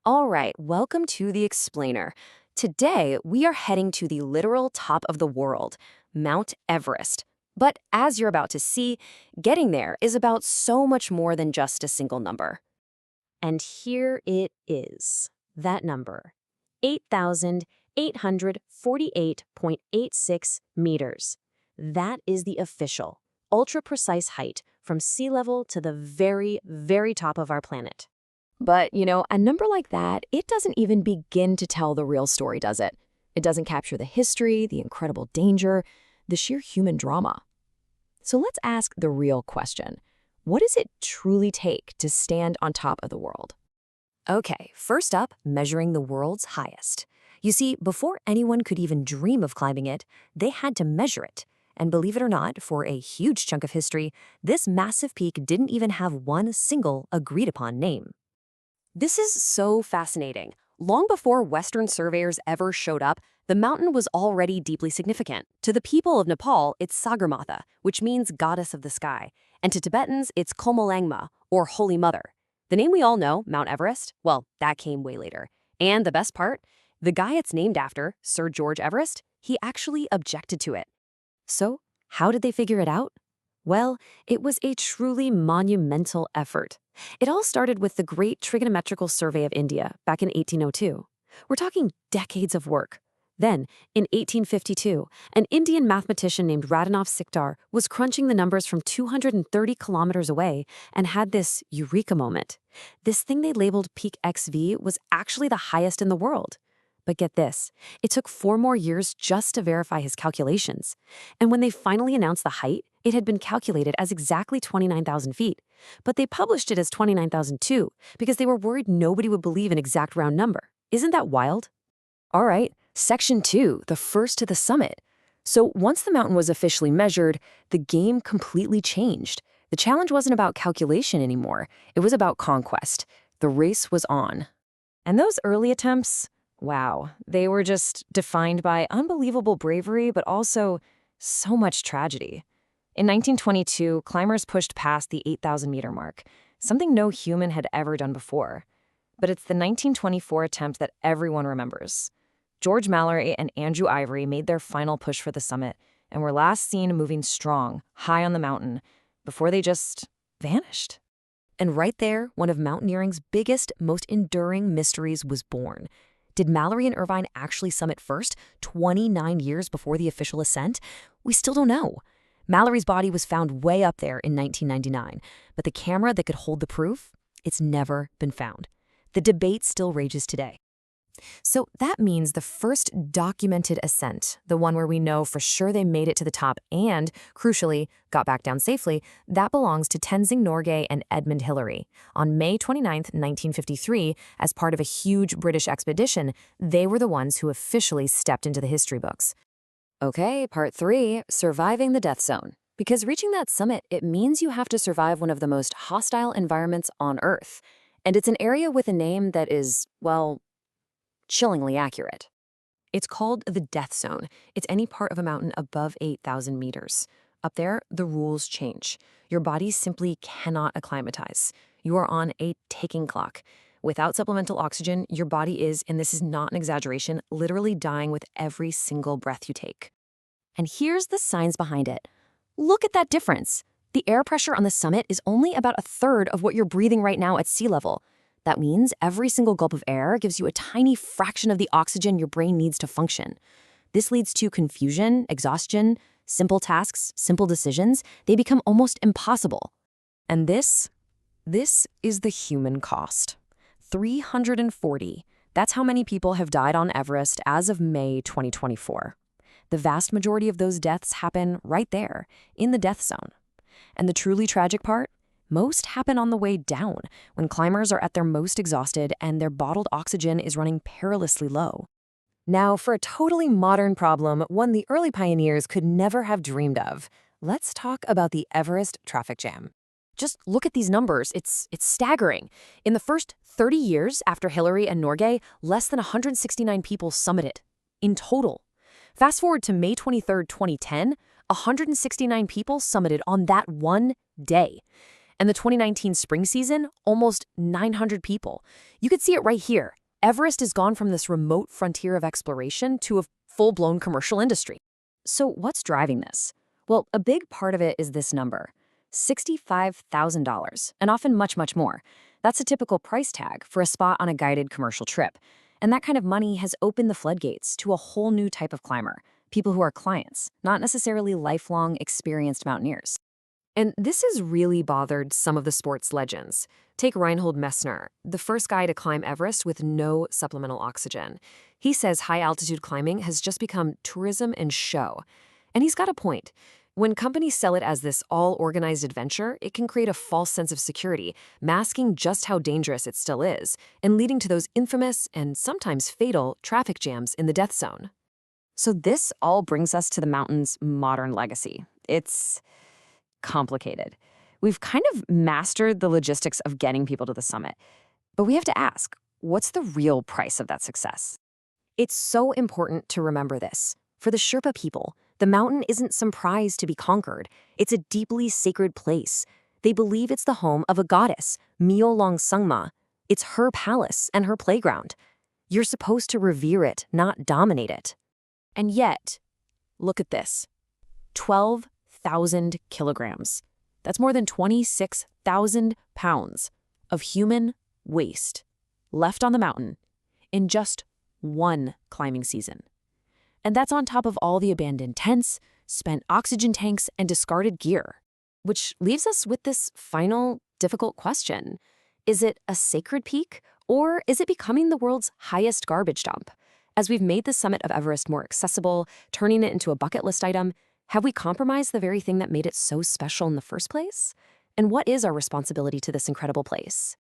All right, welcome to the Explainer. Today, we are heading to the literal top of the world, Mount Everest. But as you're about to see, getting there is about so much more than just a single number. And here it is, that number, 8,848.86 meters. That is the official, ultra-precise height from sea level to the very, very top of our planet. But, a number like that, it doesn't even begin to tell the real story, does it? It doesn't capture the history, the incredible danger, the sheer human drama. So let's ask the real question. What does it truly take to stand on top of the world? Okay, first up, measuring the world's highest. You see, before anyone could even dream of climbing it, they had to measure it. And believe it or not, for a huge chunk of history, this massive peak didn't even have one single agreed-upon name. This is so fascinating. Long before Western surveyors ever showed up, the mountain was already deeply significant. To the people of Nepal, it's Sagarmāthā, which means goddess of the sky. And to Tibetans, it's Qomolangma, or Holy Mother. The name we all know, Mount Everest, well, that came way later. And the best part? The guy it's named after, Sir George Everest, he actually objected to it. So, how did they figure it out? Well, it was a truly monumental effort. It all started with the Great Trigonometrical Survey of India back in 1802. We're talking decades of work. Then, in 1852, an Indian mathematician named Radhanath Sikdar was crunching the numbers from 230 kilometers away and had this eureka moment. This thing they labeled Peak XV was actually the highest in the world. But get this, it took 4 more years just to verify his calculations. And when they finally announced the height, it had been calculated as exactly 29,000 feet. But they published it as 29,002 because they were worried nobody would believe an exact round number. Isn't that wild? All right, Section 2, the first to the summit. So once the mountain was officially measured, the game completely changed. The challenge wasn't about calculation anymore. It was about conquest. The race was on. And those early attempts, wow, they were just defined by unbelievable bravery, but also so much tragedy. In 1922, climbers pushed past the 8,000-meter mark, something no human had ever done before. But it's the 1924 attempt that everyone remembers. George Mallory and Andrew Ivory made their final push for the summit and were last seen moving strong, high on the mountain, before they just vanished. And right there, one of mountaineering's biggest, most enduring mysteries was born. Did Mallory and Irvine actually summit first, 29 years before the official ascent? We still don't know. Mallory's body was found way up there in 1999, but the camera that could hold the proof, it's never been found. The debate still rages today. So that means the first documented ascent, the one where we know for sure they made it to the top and, crucially, got back down safely, that belongs to Tenzing Norgay and Edmund Hillary. On May 29, 1953, as part of a huge British expedition, they were the ones who officially stepped into the history books. Okay, part 3, surviving the death zone. Because reaching that summit, it means you have to survive one of the most hostile environments on Earth. And it's an area with a name that is, well, chillingly accurate. It's called the death zone. It's any part of a mountain above 8,000 meters. Up there, the rules change. Your body simply cannot acclimatize. You are on a ticking clock. Without supplemental oxygen, your body is, and this is not an exaggeration, literally dying with every single breath you take. And here's the science behind it. Look at that difference. The air pressure on the summit is only about a third of what you're breathing right now at sea level. That means every single gulp of air gives you a tiny fraction of the oxygen your brain needs to function. This leads to confusion, exhaustion, simple tasks, simple decisions. They become almost impossible. And this is the human cost. 340. That's how many people have died on Everest as of May 2024. The vast majority of those deaths happen right there, in the death zone. And the truly tragic part? Most happen on the way down, when climbers are at their most exhausted and their bottled oxygen is running perilously low. Now, for a totally modern problem, one the early pioneers could never have dreamed of, let's talk about the Everest traffic jam. Just look at these numbers. It's staggering. In the first 30 years after Hillary and Norgay, less than 169 people summited. In total. Fast forward to May 23, 2010, 169 people summited on that one day. And the 2019 spring season, almost 900 people. You could see it right here. Everest has gone from this remote frontier of exploration to a full-blown commercial industry. So what's driving this? Well, a big part of it is this number, $65,000, and often much, much more. That's a typical price tag for a spot on a guided commercial trip. And that kind of money has opened the floodgates to a whole new type of climber, people who are clients, not necessarily lifelong experienced mountaineers. And this has really bothered some of the sports legends. Take Reinhold Messner, the first guy to climb Everest with no supplemental oxygen. He says high-altitude climbing has just become tourism and show. And he's got a point. When companies sell it as this all-organized adventure, it can create a false sense of security, masking just how dangerous it still is, and leading to those infamous and sometimes fatal traffic jams in the death zone. So this all brings us to the mountain's modern legacy. It's complicated. We've kind of mastered the logistics of getting people to the summit. But we have to ask, what's the real price of that success? It's so important to remember this. For the Sherpa people, the mountain isn't some prize to be conquered. It's a deeply sacred place. They believe it's the home of a goddess, Mallonger. It's her palace and her playground. You're supposed to revere it, not dominate it. And yet, look at this. 12,000 kilograms. That's more than 26,000 pounds of human waste left on the mountain in just one climbing season. And that's on top of all the abandoned tents, spent oxygen tanks, and discarded gear. Which leaves us with this final, difficult question. Is it a sacred peak, or is it becoming the world's highest garbage dump? As we've made the summit of Everest more accessible, turning it into a bucket list item, have we compromised the very thing that made it so special in the first place? And what is our responsibility to this incredible place?